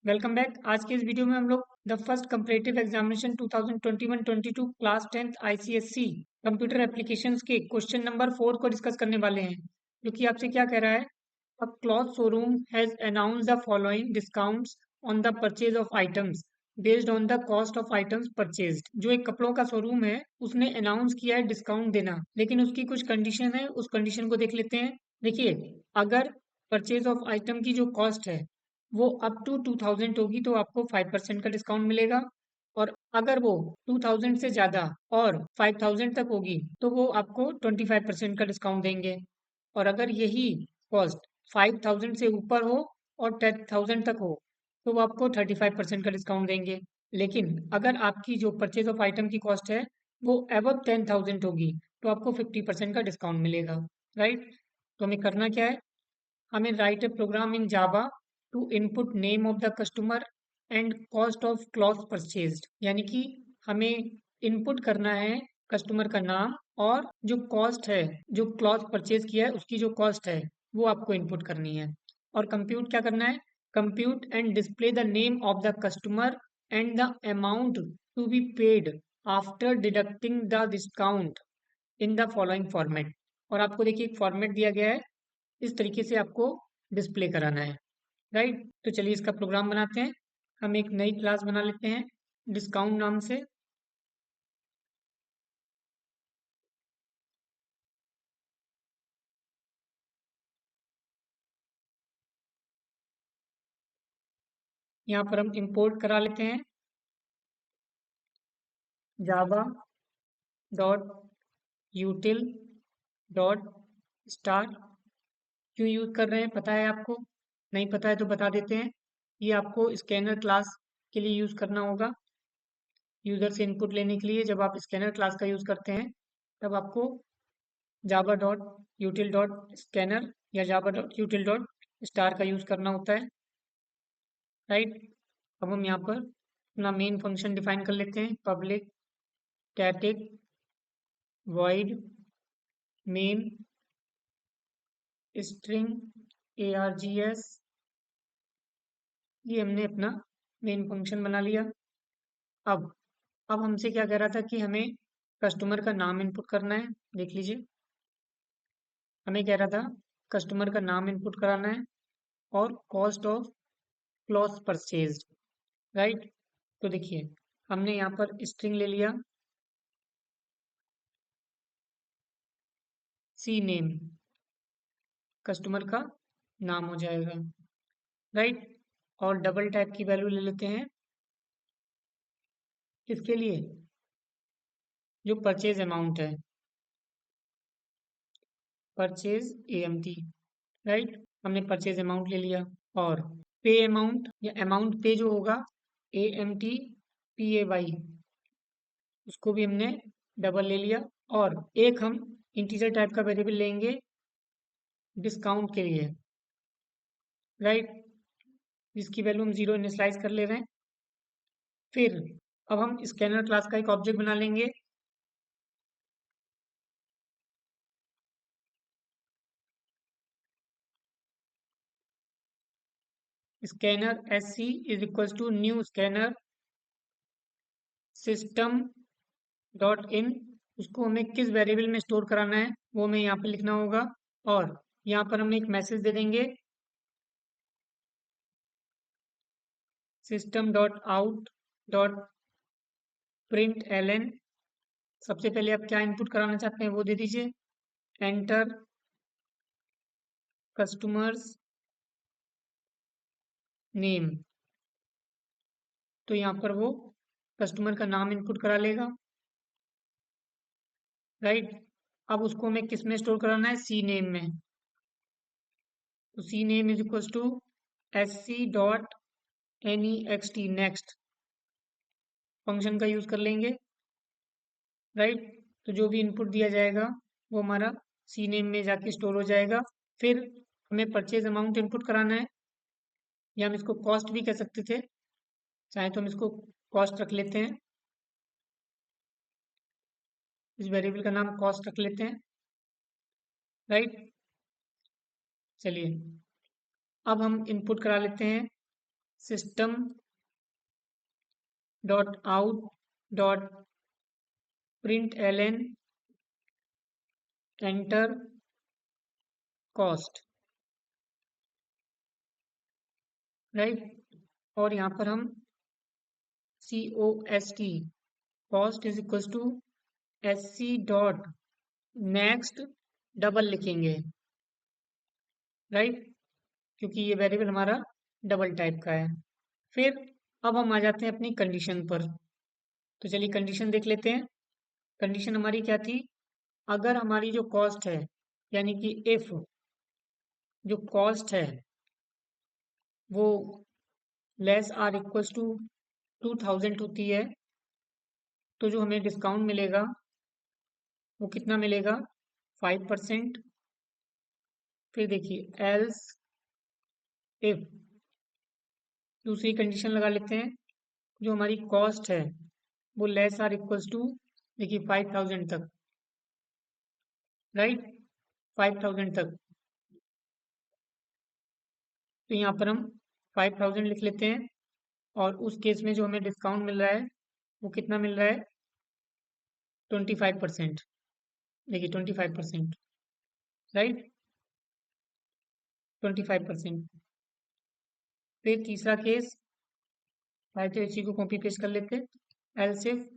Welcome back. आज के इस वीडियो में हम लोग the first comparative examination 2021-22 class 10th ICSC computer applications के क्वेश्चन नंबर 4 को डिस्कस करने वाले हैं, जो कि आपसे क्या कह रहा है। अ cloth showroom has announced the following discounts on the purchase of items based on the cost of items purchased. जो एक कपड़ों का शोरूम है उसने अनाउंस किया है डिस्काउंट देना, लेकिन उसकी कुछ कंडीशन है। उस कंडीशन को देख लेते हैं। देखिए, अगर परचेज ऑफ आइटम की जो कॉस्ट है वो अप टू 2000 होगी तो आपको 5% का डिस्काउंट मिलेगा। और अगर वो 2000 से ज़्यादा और 5000 तक होगी तो वो आपको 25% का डिस्काउंट देंगे। और अगर यही कॉस्ट 5000 से ऊपर हो और 10,000 तक हो तो वो आपको 35% का डिस्काउंट देंगे। लेकिन अगर आपकी जो परचेज ऑफ आइटम की कॉस्ट है वो अबव 10,000 होगी तो आपको 50% का डिस्काउंट मिलेगा। राइट। तो हमें करना क्या है, हमें write a program in Java to input name of the customer and cost of cloth purchased. यानी कि हमें इनपुट करना है कस्टमर का नाम और जो कॉस्ट है, जो क्लॉथ परचेज किया है उसकी जो कॉस्ट है वो आपको इनपुट करनी है। और कंप्यूट क्या करना है, compute and display the name of the customer and the amount to be paid after deducting the discount in the following format. और आपको देखिए एक फॉर्मेट दिया गया है, इस तरीके से आपको डिस्प्ले कराना है। राइट। तो चलिए इसका प्रोग्राम बनाते हैं। हम एक नई क्लास बना लेते हैं डिस्काउंट नाम से। यहाँ पर हम इंपोर्ट करा लेते हैं जावा डॉट यूटिल डॉट स्टार। क्यों यूज कर रहे हैं पता है आपको? नहीं पता है तो बता देते हैं। ये आपको स्कैनर क्लास के लिए यूज करना होगा। यूजर से इनपुट लेने के लिए जब आप स्कैनर क्लास का यूज करते हैं तब आपको Java dot util dot scanner या Java dot util dot star का यूज करना होता है। राइट। अब हम यहाँ पर अपना मेन फंक्शन डिफाइन कर लेते हैं, public static void main string args। ये हमने अपना मेन फंक्शन बना लिया। अब अब हमसे क्या कह रहा था कि हमें कस्टमर का नाम इनपुट करना है। देख लीजिए, हमें कह रहा था कस्टमर का नाम इनपुट कराना है और cost of cloth purchased. Right. तो देखिए, हमने यहाँ पर स्ट्रिंग ले लिया सी नेम, कस्टमर का नाम हो जाएगा। राइट। और डबल टाइप की वैल्यू ले लेते हैं इसके लिए, जो परचेज अमाउंट है, परचेज एएमटी। राइट। हमने परचेज अमाउंट ले लिया। और पे अमाउंट या अमाउंट पे जो होगा एएमटी PAY, उसको भी हमने डबल ले लिया। और एक हम इंटीजर टाइप का वेरिएबल लेंगे डिस्काउंट के लिए। राइट। जिसकी वैल्यू हम 0 इनिशियलाइज कर ले रहे हैं। फिर अब हम स्कैनर क्लास का एक ऑब्जेक्ट बना लेंगे। Scanner SC is equal to new scanner system dot in. उसको हमें किस वेरिएबल में स्टोर कराना है वो हमें यहाँ पे लिखना होगा। और यहाँ पर हम एक मैसेज दे देंगे system dot out dot print L. सबसे पहले आप क्या इनपुट कराना चाहते हैं वो दे दीजिए। Enter customers name. तो यहाँ पर वो कस्टमर का नाम इनपुट करा लेगा। राइट। अब उसको हमें किस में स्टोर कराना है, सी नेम में। तो C name is equal to SC dot NEXT next function का यूज कर लेंगे। राइट। तो जो भी इनपुट दिया जाएगा वो हमारा सी नेम में जाके स्टोर हो जाएगा। फिर हमें परचेज अमाउंट इनपुट कराना है, या हम इसको कॉस्ट भी कह सकते थे, चाहे तो हम इसको कॉस्ट रख लेते हैं। इस वेरिएबल का नाम कॉस्ट रख लेते हैं। राइट। चलिए अब हम इनपुट करा लेते हैं system dot out dot print L N enter cost, right. और यहाँ पर हम COST cost is equal to SC dot next double लिखेंगे, राइट, क्योंकि ये वेरिएबल हमारा डबल टाइप का है। फिर अब हम आ जाते हैं अपनी कंडीशन पर। तो चलिए कंडीशन देख लेते हैं। कंडीशन हमारी क्या थी? अगर हमारी जो कॉस्ट है, यानी कि इफ जो कॉस्ट है वो लेस आर इक्वल्स टू 2000 होती है, तो जो हमें डिस्काउंट मिलेगा वो कितना मिलेगा? 5%। फिर देखिए एल्स इफ, दूसरी कंडीशन लगा लेते हैं, जो हमारी कॉस्ट है वो लेस आर इक्वल्स टू, देखिए 5000 तक, राइट, 5000 तक। तो यहाँ पर हम 5000 लिख लेते हैं। और उस केस में जो हमें डिस्काउंट मिल रहा है वो कितना मिल रहा है? 25%। देखिए 25%, राइट, 25%। फिर तीसरा केस, चाहे तो इसी को कॉपी पेस्ट कर लेते हैं। एल्स इफ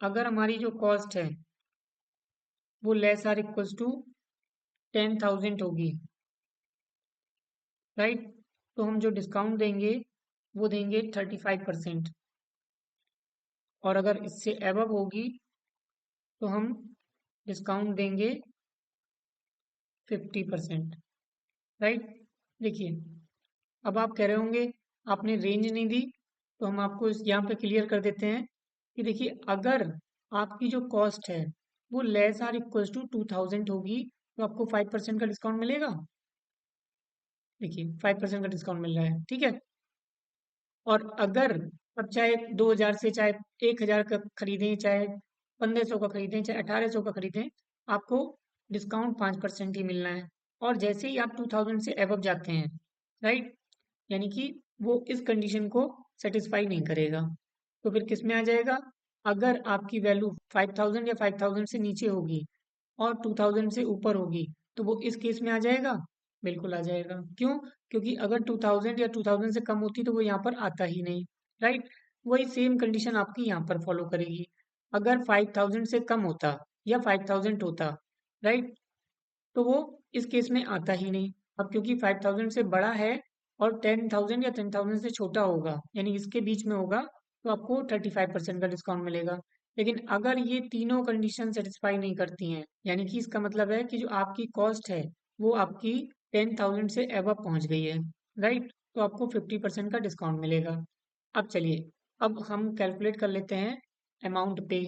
अगर हमारी जो कॉस्ट है वो लेस आर इक्वल्स टू 10,000 होगी, राइट, तो हम जो डिस्काउंट देंगे वो देंगे 35%। और अगर इससे एबव होगी तो हम डिस्काउंट देंगे 50%, राइट। देखिए अब आप कह रहे होंगे आपने रेंज नहीं दी, तो हम आपको इस यहाँ पे क्लियर कर देते हैं कि देखिए अगर आपकी जो कॉस्ट है वो लेस आर इक्वल्स टू 2000 होगी तो आपको 5% का डिस्काउंट मिलेगा। देखिए 5% का डिस्काउंट मिल रहा है, ठीक है। और अगर अब चाहे 2000 से चाहे 1000 का खरीदें, चाहे 1500 का खरीदें, चाहे 1800 का खरीदें, आपको डिस्काउंट 5% ही मिलना है। और जैसे ही आप 2000 से एबव जाते हैं, राइट, यानी कि वो इस कंडीशन को सेटिस्फाई नहीं करेगा, तो फिर किस में आ जाएगा? अगर आपकी वैल्यू 5000 या 5000 से नीचे होगी और 2000 से ऊपर होगी तो वो इस केस में आ जाएगा। बिल्कुल आ जाएगा। क्यों? क्योंकि अगर 2000 या 2000 से कम होती तो वो यहाँ पर आता ही नहीं, राइट। वही सेम कंडीशन आपकी यहाँ पर फॉलो करेगी। अगर 5000 से कम होता या 5000 होता, राइट, तो वो इस केस में आता ही नहीं। अब क्योंकि 5000 से बड़ा है और 10,000 या 10,000 से छोटा होगा, यानी इसके बीच में होगा, तो आपको 35% का डिस्काउंट मिलेगा। लेकिन अगर ये तीनों कंडीशन सेटिस्फाई नहीं करती हैं, यानी कि इसका मतलब है कि जो आपकी कॉस्ट है वो आपकी 10,000 से एबव पहुंच गई है, राइट, तो आपको 50% का डिस्काउंट मिलेगा। अब चलिए, अब हम कैलकुलेट कर लेते हैं अमाउंट पे।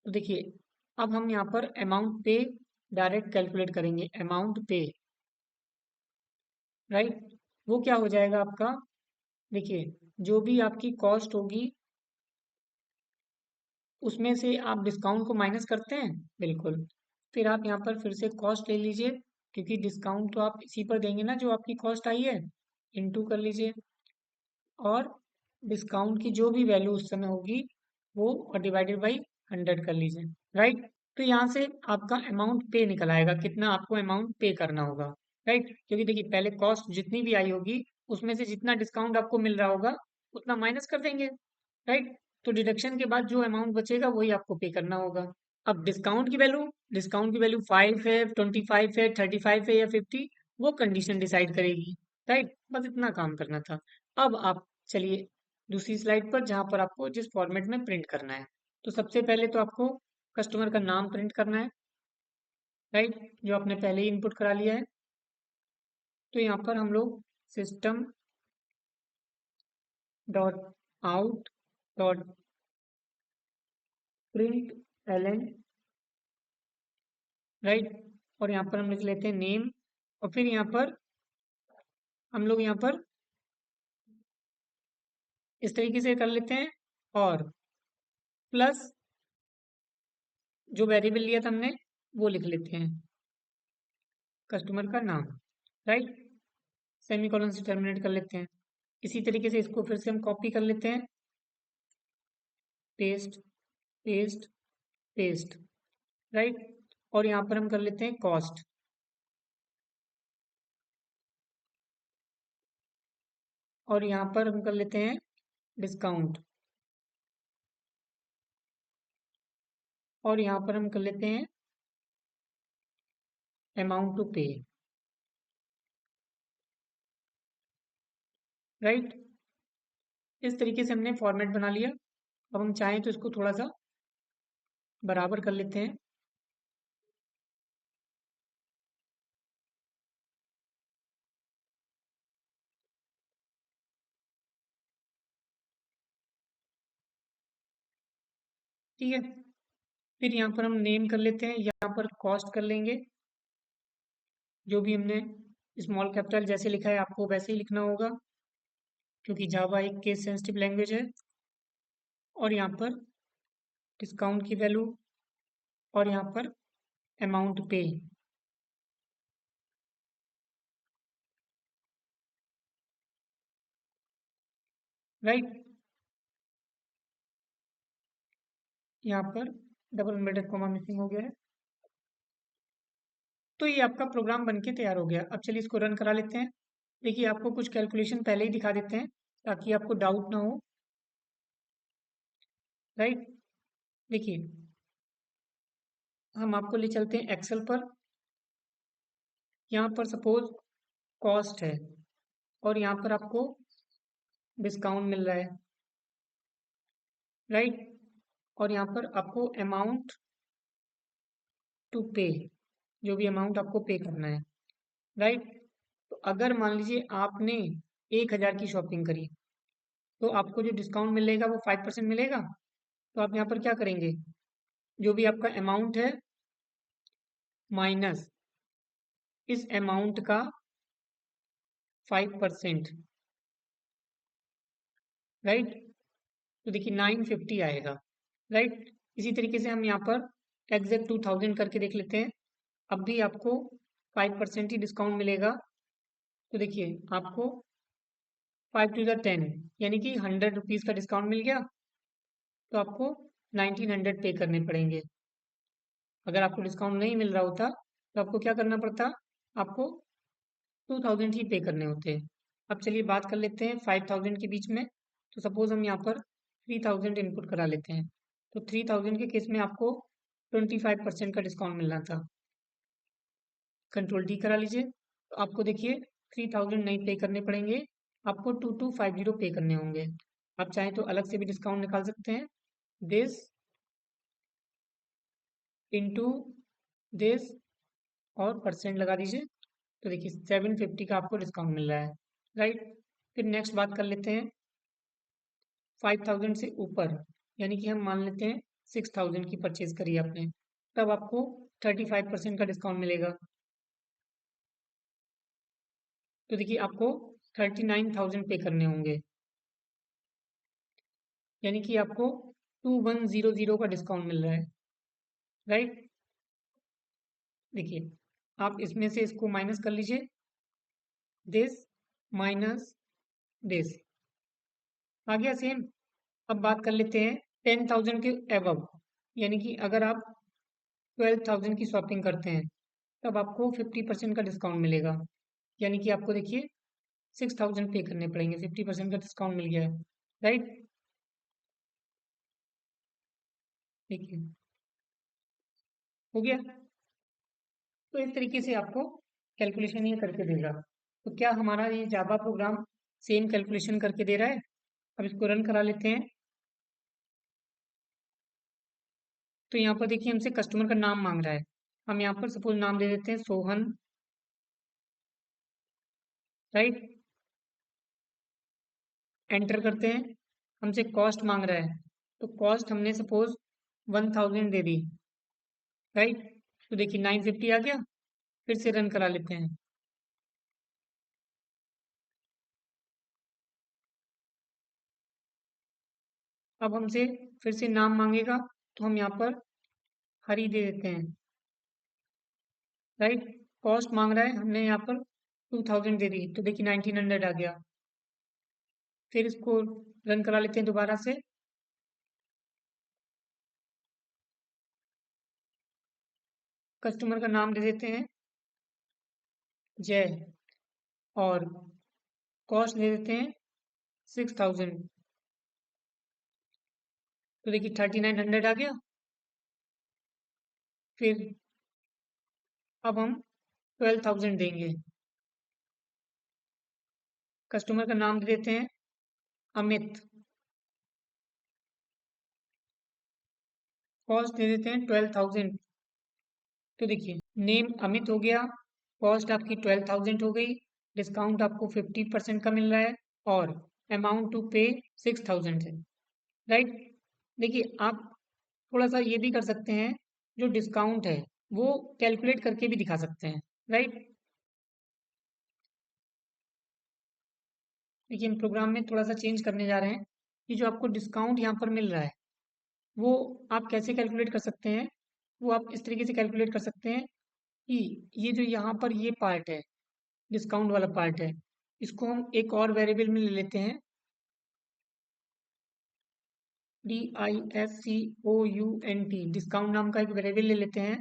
तो देखिए अब हम यहाँ पर अमाउंट पे डायरेक्ट कैलकुलेट करेंगे। अमाउंट पे, राइट, वो क्या हो जाएगा आपका? देखिए जो भी आपकी कॉस्ट होगी उसमें से आप डिस्काउंट को माइनस करते हैं, बिल्कुल। फिर आप यहाँ पर फिर से कॉस्ट ले लीजिए, क्योंकि डिस्काउंट तो आप इसी पर देंगे ना जो आपकी कॉस्ट आई है, इनटू कर लीजिए। और डिस्काउंट की जो भी वैल्यू उस समय होगी वो डिवाइडेड बाई 100 कर लीजिए, राइट। तो यहाँ से आपका अमाउंट पे निकल आएगा, कितना आपको अमाउंट पे करना होगा, राइट। क्योंकि देखिए पहले कॉस्ट जितनी भी आई होगी उसमें से जितना डिस्काउंट आपको मिल रहा होगा उतना माइनस कर देंगे, राइट। तो डिडक्शन के बाद जो अमाउंट बचेगा वही आपको पे करना होगा। अब डिस्काउंट की वैल्यू 5 है, 25 है, 35 है या 50, वो कंडीशन डिसाइड करेगी, राइट। बस इतना काम करना था। अब आप चलिए दूसरी स्लाइड पर, जहाँ पर आपको जिस फॉर्मेट में प्रिंट करना है। तो सबसे पहले तो आपको कस्टमर का नाम प्रिंट करना है, राइट, जो आपने पहले ही इनपुट करा लिया है। तो यहाँ पर हम लोग system dot out dot print L N, right, और यहाँ पर हम लिख लेते हैं नेम। और फिर यहाँ पर हम लोग यहाँ पर इस तरीके से कर लेते हैं, और प्लस जो वेरिएबल लिया था हमने वो लिख लेते हैं, कस्टमर का नाम, राइट, सेमीकोलन से टर्मिनेट कर लेते हैं। इसी तरीके से इसको फिर से हम कॉपी कर लेते हैं, पेस्ट पेस्ट पेस्ट, राइट। और यहाँ पर हम कर लेते हैं कॉस्ट, और यहाँ पर हम कर लेते हैं डिस्काउंट, और यहाँ पर हम कर लेते हैं अमाउंट टू पे, राइट। इस तरीके से हमने फॉर्मेट बना लिया। अब हम चाहें तो इसको थोड़ा सा बराबर कर लेते हैं। ठीक है, फिर यहाँ पर हम नेम कर लेते हैं, यहाँ पर कॉस्ट कर लेंगे। जो भी हमने स्मॉल कैपिटल जैसे लिखा है आपको वैसे ही लिखना होगा, क्योंकि जावा एक केस सेंसिटिव लैंग्वेज है। और यहाँ पर डिस्काउंट की वैल्यू, और यहाँ पर अमाउंट पे, राइट। यहाँ पर डबल इन्वर्टेड कॉमा मिसिंग हो गया है। तो ये आपका प्रोग्राम बन के तैयार हो गया। अब चलिए इसको रन करा लेते हैं। देखिए आपको कुछ कैलकुलेशन पहले ही दिखा देते हैं ताकि आपको डाउट ना हो, राइट। देखिए हम आपको ले चलते हैं एक्सेल पर। यहाँ पर सपोज कॉस्ट है, और यहाँ पर आपको डिस्काउंट मिल रहा है, राइट। और यहाँ पर आपको अमाउंट टू पे, जो भी अमाउंट आपको पे करना है, राइट। तो अगर मान लीजिए आपने 1,000 की शॉपिंग करी, तो आपको जो डिस्काउंट मिलेगा वो 5% मिलेगा। तो आप यहाँ पर क्या करेंगे, जो भी आपका अमाउंट है माइनस इस अमाउंट का 5%, राइट। तो देखिए 950 आएगा, राइट। इसी तरीके से हम यहाँ पर एग्जैक्ट 2000 करके देख लेते हैं। अब भी आपको 5% ही डिस्काउंट मिलेगा। तो देखिए आपको 5 to the 10 यानी कि 100 रुपीज़ का डिस्काउंट मिल गया। तो आपको 1900 पे करने पड़ेंगे। अगर आपको डिस्काउंट नहीं मिल रहा होता तो आपको क्या करना पड़ता, आपको 2000 ही पे करने होते हैं। अब चलिए बात कर लेते हैं 5000 के बीच में। तो सपोज हम यहाँ पर 3000 इनपुट करा लेते हैं। तो 3000 के केस में आपको 25% का डिस्काउंट मिलना था। कंट्रोल डी करा लीजिए, तो आपको देखिए 3000 नहीं पे करने पड़ेंगे, आपको 2250 पे करने होंगे। आप चाहें तो अलग से भी डिस्काउंट निकाल सकते हैं, दिस इंटू दिस, और परसेंट लगा दीजिए। तो देखिए 750 का आपको डिस्काउंट मिल रहा है, राइट। फिर नेक्स्ट बात कर लेते हैं 5000 से ऊपर, यानी कि हम मान लेते हैं 6000 की परचेज करी आपने, तब आपको 35% का डिस्काउंट मिलेगा। तो देखिए आपको 39,000 पे करने होंगे, यानी कि आपको 2100 का डिस्काउंट मिल रहा है, राइट। देखिए आप इसमें से इसको माइनस कर लीजिए, दिस माइनस दिस, आ गया सेम। अब बात कर लेते हैं 10,000 के एबव, यानी कि अगर आप 12,000 की शॉपिंग करते हैं तब आपको 50% का डिस्काउंट मिलेगा, यानी कि आपको देखिए 6,000 पे करने पड़ेंगे। 50% का डिस्काउंट मिल गया है, राइट। देखिए हो गया। तो इस तरीके से आपको कैलकुलेशन ये करके देगा। तो क्या हमारा ये जावा प्रोग्राम सेम कैलकुलेशन करके दे रहा है? अब इसको रन करा लेते हैं। तो यहाँ पर देखिए हमसे कस्टमर का नाम मांग रहा है। हम यहाँ पर सपोज नाम दे देते हैं सोहन, राइट। एंटर करते हैं। हमसे कॉस्ट मांग रहा है, तो कॉस्ट हमने सपोज 1000 दे दी, राइट। तो देखिए 950 आ गया। फिर से रन करा लेते हैं। अब हमसे फिर से नाम मांगेगा, तो हम यहाँ पर हरी दे देते हैं, राइट। कॉस्ट मांग रहा है, हमने यहाँ पर 2000 दे दी, तो देखिए 1900 आ गया। फिर इसको रन करा लेते हैं दोबारा से। कस्टमर का नाम दे देते हैं जय, और कॉस्ट दे देते हैं 6000। तो देखिए 3900 आ गया। फिर अब हम 12000 देंगे। कस्टमर का नाम दे देते हैं अमित, कॉस्ट दे देते हैं 12000। तो देखिए नेम अमित हो गया, कॉस्ट आपकी 12000 हो गई, डिस्काउंट आपको 50% का मिल रहा है, और अमाउंट टू पे 6000 है। राइट। देखिए आप थोड़ा सा ये भी कर सकते हैं, जो डिस्काउंट है वो कैलकुलेट करके भी दिखा सकते हैं। राइट। देखिए हम प्रोग्राम में थोड़ा सा चेंज करने जा रहे हैं कि जो आपको डिस्काउंट यहाँ पर मिल रहा है वो आप कैसे कैलकुलेट कर सकते हैं। वो आप इस तरीके से कैलकुलेट कर सकते हैं कि ये जो यहाँ पर ये पार्ट है, डिस्काउंट वाला पार्ट है, इसको हम एक और वेरिएबल में ले लेते हैं, DISCOUNT, डिस्काउंट नाम का एक वेरिएबल ले लेते हैं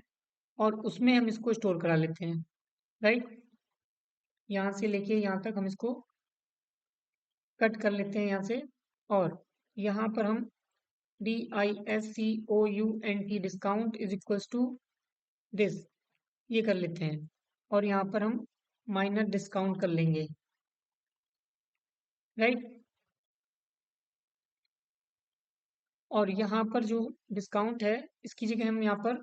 और उसमें हम इसको स्टोर करा लेते हैं। राइट। यहाँ से लेके यहाँ तक हम इसको कट कर लेते हैं यहाँ से, और यहाँ पर हम DISCOUNT discount is equals to this, ये कर लेते हैं, और यहाँ पर हम माइनस डिस्काउंट कर लेंगे। राइट। और यहाँ पर जो डिस्काउंट है इसकी जगह हम यहाँ पर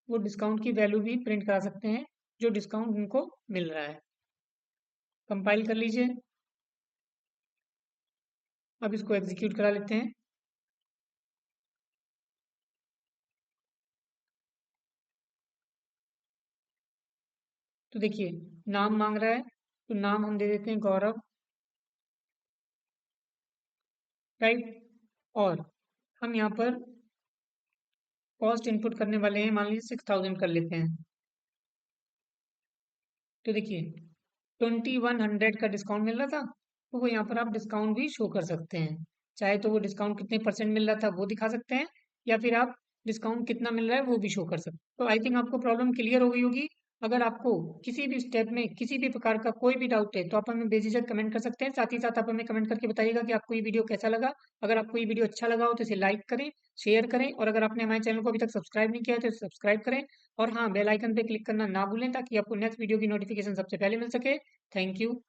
वो डिस्काउंट की वैल्यू भी प्रिंट करा सकते हैं जो डिस्काउंट उनको मिल रहा है। कंपाइल कर लीजिए। अब इसको एग्जीक्यूट करा लेते हैं। तो देखिए नाम मांग रहा है, तो नाम हम दे देते हैं गौरव। राइट। और हम यहाँ पर कॉस्ट इनपुट करने वाले हैं, मान लीजिए 6000 कर लेते हैं। तो देखिए 2100 का डिस्काउंट मिल रहा था, तो वो यहाँ पर आप डिस्काउंट भी शो कर सकते हैं। चाहे तो वो डिस्काउंट कितने परसेंट मिल रहा था वो दिखा सकते हैं, या फिर आप डिस्काउंट कितना मिल रहा है वो भी शो कर सकते हैं। तो आई थिंक आपको प्रॉब्लम क्लियर हो गई होगी। अगर आपको किसी भी स्टेप में किसी भी प्रकार का कोई भी डाउट है तो आप हमें बेझिझक कमेंट कर सकते हैं। साथ ही साथ आप हमें कमेंट करके बताइएगा कि आपको ये वीडियो कैसा लगा। अगर आपको ये वीडियो अच्छा लगा हो तो इसे लाइक करें, शेयर करें, और अगर आपने हमारे चैनल को अभी तक सब्सक्राइब नहीं किया है तो सब्सक्राइब करें। और हाँ, बेल आइकन पे क्लिक करना ना भूलें ताकि आपको नेक्स्ट वीडियो की नोटिफिकेशन सबसे पहले मिल सके। Thank you.